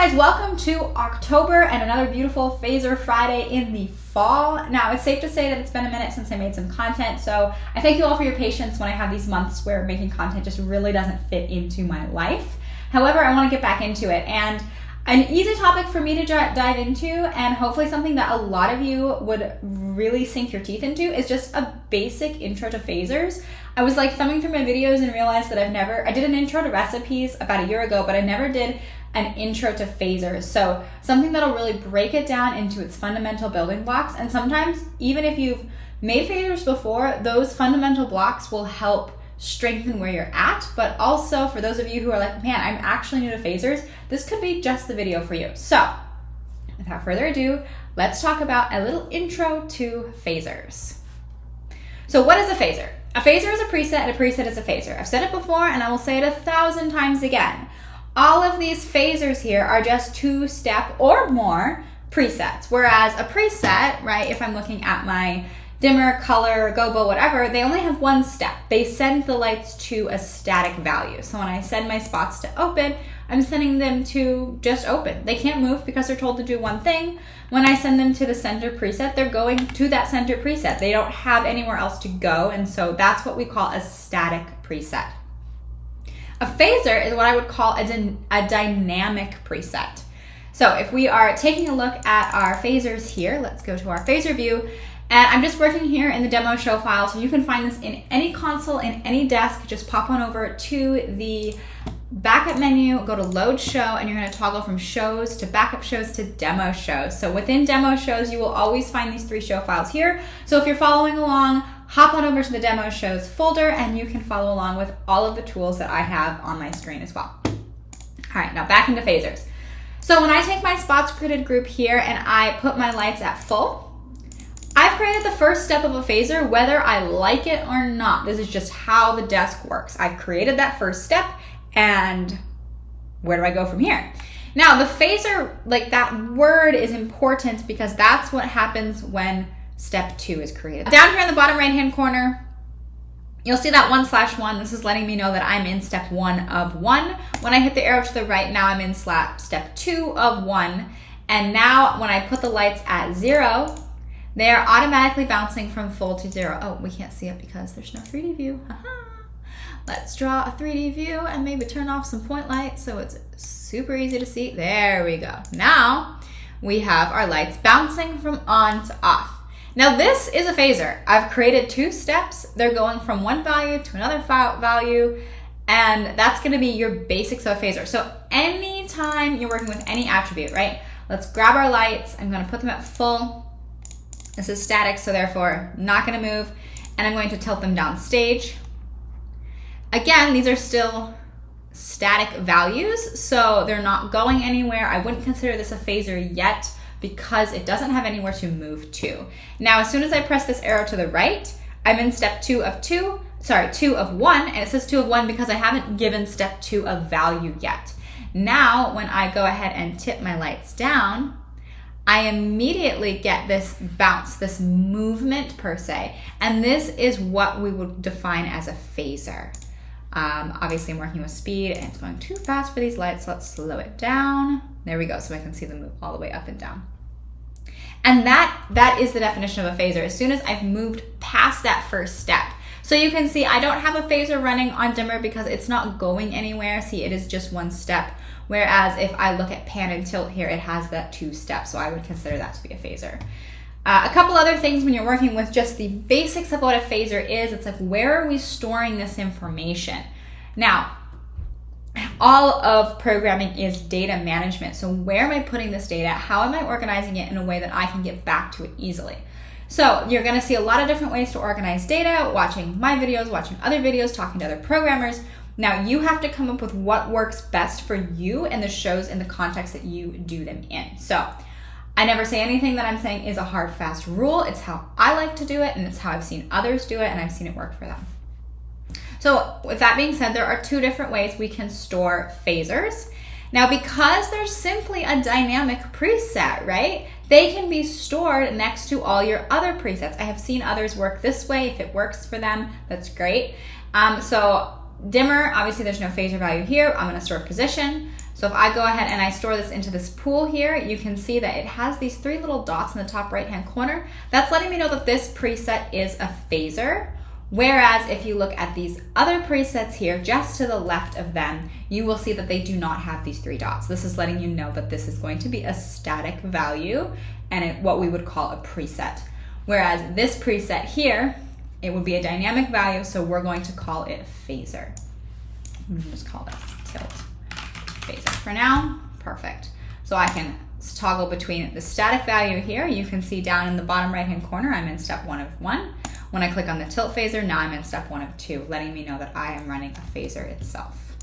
guys, welcome to October and another beautiful Phaser Friday in the fall. Now, it's safe to say that it's been a minute since I made some content, so I thank you all for your patience when I have these months where making content just really doesn't fit into my life. However, I want to get back into it, and an easy topic for me to dive into, and hopefully something that a lot of you would really sink your teeth into, is just a basic intro to phasers. I was like thumbing through my videos and realized that I did an intro to recipes about a year ago, but I never did an intro to phasers. So something that'll really break it down into its fundamental building blocks. And sometimes, even if you've made phasers before, those fundamental blocks will help strengthen where you're at. But also for those of you who are like, man, I'm actually new to phasers, this could be just the video for you. So without further ado, let's talk about a little intro to phasers. So what is a phaser? A phaser is a preset, and a preset is a phaser. I've said it before, and I will say it 1,000 times again. All of these phasers here are just 2-step or more presets, whereas a preset, right, if I'm looking at my dimmer, color, gobo, whatever, they only have 1 step. They send the lights to a static value. So when I send my spots to open, I'm sending them to just open. They can't move because they're told to do one thing. When I send them to the center preset, they're going to that center preset. They don't have anywhere else to go, and so that's what we call a static preset. A phaser is what I would call a dynamic preset. So if we are taking a look at our phasers here, let's go to our phaser view. And I'm just working here in the demo show file, so you can find this in any console, in any desk. Just pop on over to the backup menu, go to load show, and you're going to toggle from shows to backup shows to demo shows. So within demo shows, you will always find these 3 show files here. So if you're following along, hop on over to the demo shows folder and you can follow along with all of the tools that I have on my screen as well. All right, now back into phasers. So when I take my spots gridded group here and I put my lights at full, I've created the first step of a phaser whether I like it or not. This is just how the desk works. I've created that first step, and where do I go from here? Now the phaser, like that word is important because that's what happens when step 2 is created. Down here in the bottom right hand corner, you'll see that 1/1. This is letting me know that I'm in step 1 of 1. When I hit the arrow to the right, now I'm in step 2 of 1. And now when I put the lights at 0, they are automatically bouncing from full to 0. Oh, we can't see it because there's no 3D view. Let's draw a 3D view and maybe turn off some point lights so it's super easy to see. There we go. Now we have our lights bouncing from on to off. Now this is a phaser. I've created 2 steps. They're going from one value to another value, and that's gonna be your basics of a phaser. So anytime you're working with any attribute, right? Let's grab our lights. I'm gonna put them at full. This is static, so therefore not gonna move, and I'm going to tilt them down stage. Again, these are still static values, so they're not going anywhere. I wouldn't consider this a phaser yet, because it doesn't have anywhere to move to. Now, as soon as I press this arrow to the right, I'm in step 2 of 1, and it says 2 of 1 because I haven't given step 2 a value yet. Now, when I go ahead and tip my lights down, I immediately get this bounce, this movement per se, and this is what we would define as a phaser. Obviously, I'm working with speed, and it's going too fast for these lights, so let's slow it down. There we go, so I can see them move all the way up and down. And that is the definition of a phaser, as soon as I've moved past that first step. So you can see I don't have a phaser running on dimmer because it's not going anywhere. See, it is just 1 step. Whereas if I look at pan and tilt here, it has that 2 steps, so I would consider that to be a phaser. A couple other things when you're working with just the basics of what a phaser is, it's like, where are we storing this information? Now, all of programming is data management. So where am I putting this data? How am I organizing it in a way that I can get back to it easily? So you're gonna see a lot of different ways to organize data, watching my videos, watching other videos, talking to other programmers. Now you have to come up with what works best for you and the shows in the context that you do them in. So I never say anything that I'm saying is a hard, fast rule. It's how I like to do it, and it's how I've seen others do it, and I've seen it work for them. So with that being said, there are 2 different ways we can store phasers. Now, because they're simply a dynamic preset, right? They can be stored next to all your other presets. I have seen others work this way. If it works for them, that's great. So dimmer, obviously there's no phaser value here. I'm gonna store position. So if I go ahead and I store this into this pool here, you can see that it has these 3 little dots in the top right-hand corner. That's letting me know that this preset is a phasor. Whereas if you look at these other presets here, just to the left of them, you will see that they do not have these 3 dots. This is letting you know that this is going to be a static value and what we would call a preset. Whereas this preset here, it would be a dynamic value, so we're going to call it phasor. I'm gonna just call this tilt phasor for now. Perfect. So I can toggle between the static value here. You can see down in the bottom right-hand corner, I'm in step 1 of 1. When I click on the tilt phasor, now I'm in step 1 of 2, letting me know that I am running a phasor itself.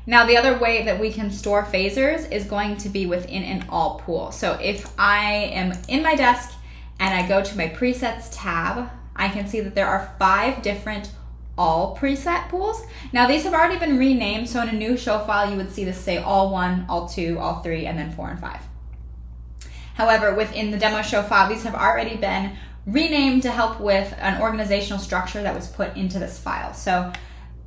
Now, the other way that we can store phasors is going to be within an all pool. So if I am in my desk and I go to my presets tab, I can see that there are 5 different all preset pools. Now, these have already been renamed. So in a new show file, you would see this say all 1, all 2, all 3, and then 4 and 5. However, within the demo show file, these have already been renamed to help with an organizational structure that was put into this file. So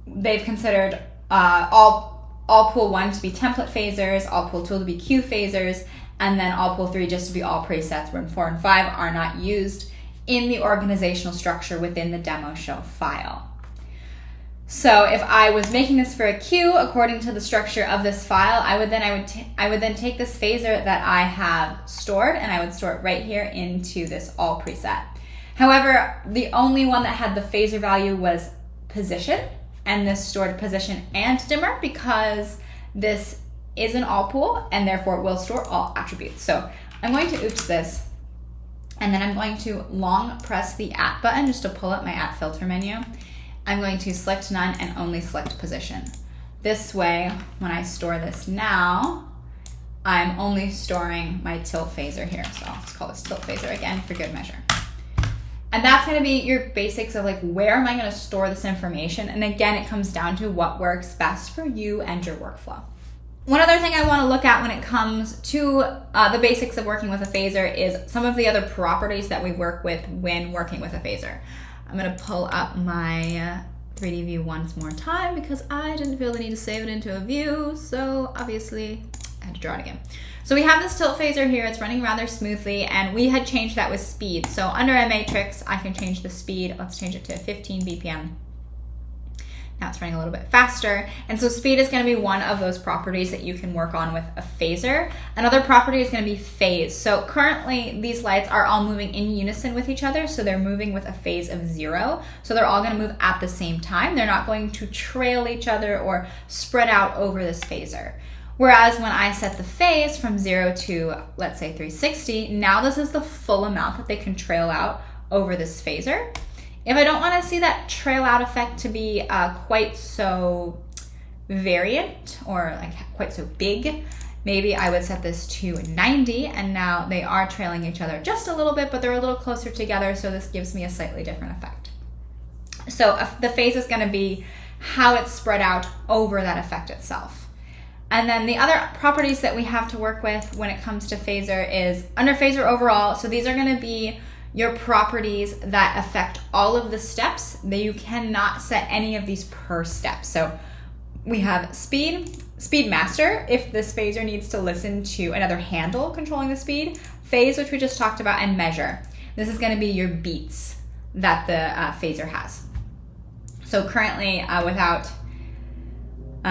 they've considered all pool 1 to be template phasors, all pool 2 to be queue phasors, and then all pool 3 just to be all presets, where 4 and 5 are not used in the organizational structure within the demo show file. So if I was making this for a queue according to the structure of this file, I would then take this phasor that I have stored and I would store it right here into this all preset. However, the only one that had the phasor value was position, and this stored position and dimmer because this is an all pool and therefore it will store all attributes. So I'm going to oops this, and then I'm going to long press the at button just to pull up my at filter menu. I'm going to select none and only select position. This way, when I store this now, I'm only storing my tilt phasor here. So I'll just call this tilt phasor again for good measure. And that's going to be your basics of like, where am I going to store this information? And again, it comes down to what works best for you and your workflow. One other thing I want to look at when it comes to the basics of working with a phasor is some of the other properties that we work with when working with a phasor. I'm going to pull up my 3D view once more time because I didn't feel the need to save it into a view, so obviously I had to draw it again. So we have this tilt phasor here, it's running rather smoothly, and we had changed that with speed. So under a matrix, I can change the speed. Let's change it to 15 BPM. Now it's running a little bit faster. And so speed is going to be one of those properties that you can work on with a phasor. Another property is going to be phase. So currently these lights are all moving in unison with each other. So they're moving with a phase of 0. So they're all going to move at the same time. They're not going to trail each other or spread out over this phasor. Whereas when I set the phase from 0 to, let's say, 360, now this is the full amount that they can trail out over this phasor. If I don't want to see that trail out effect to be quite so variant or like quite so big, maybe I would set this to 90, and now they are trailing each other just a little bit, but they're a little closer together, so this gives me a slightly different effect. So the phase is going to be how it's spread out over that effect itself. And then the other properties that we have to work with when it comes to phasor is under phasor overall. So these are going to be your properties that affect all of the steps, that you cannot set any of these per step. So we have speed master, if this phasor needs to listen to another handle controlling the speed, phase, which we just talked about, and measure. This is going to be your beats that the phasor has. So currently, without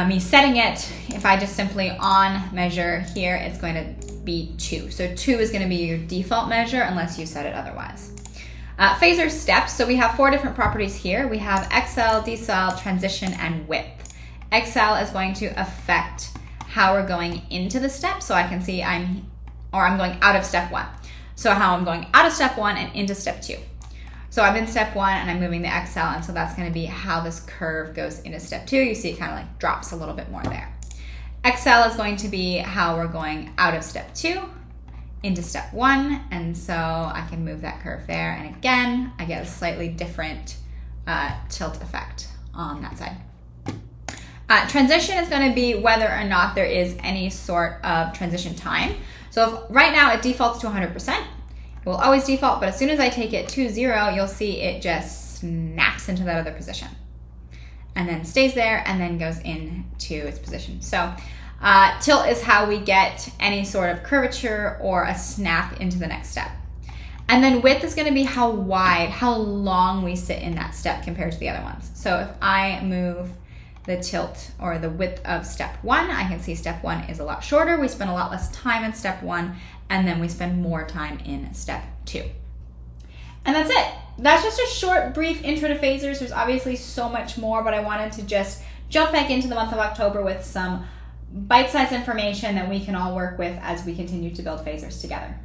me setting it, if I just simply on measure here, it's going to be 2. So 2 is going to be your default measure unless you set it otherwise. Phasor steps, so we have 4 different properties here. We have XL, decel, transition, and width. XL is going to affect how we're going into the step, so I can see I'm going out of step 1. So how I'm going out of step 1 and into step 2. So I'm in step 1 and I'm moving the XL, and so that's going to be how this curve goes into step 2. You see it kind of like drops a little bit more there. XL is going to be how we're going out of step 2 into step 1, and so I can move that curve there, and again I get a slightly different tilt effect on that side. Transition is going to be whether or not there is any sort of transition time. So if right now it defaults to 100%, it will always default, but as soon as I take it to 0, you'll see it just snaps into that other position and then stays there and then goes into its position. So Tilt is how we get any sort of curvature or a snap into the next step. And then width is going to be how wide, how long we sit in that step compared to the other ones. So if I move the tilt or the width of step 1, I can see step 1 is a lot shorter. We spend a lot less time in step 1, and then we spend more time in step 2. And that's it. That's just a short, brief intro to phasers. There's obviously so much more, but I wanted to just jump back into the month of October with some bite-sized information that we can all work with as we continue to build phasers together.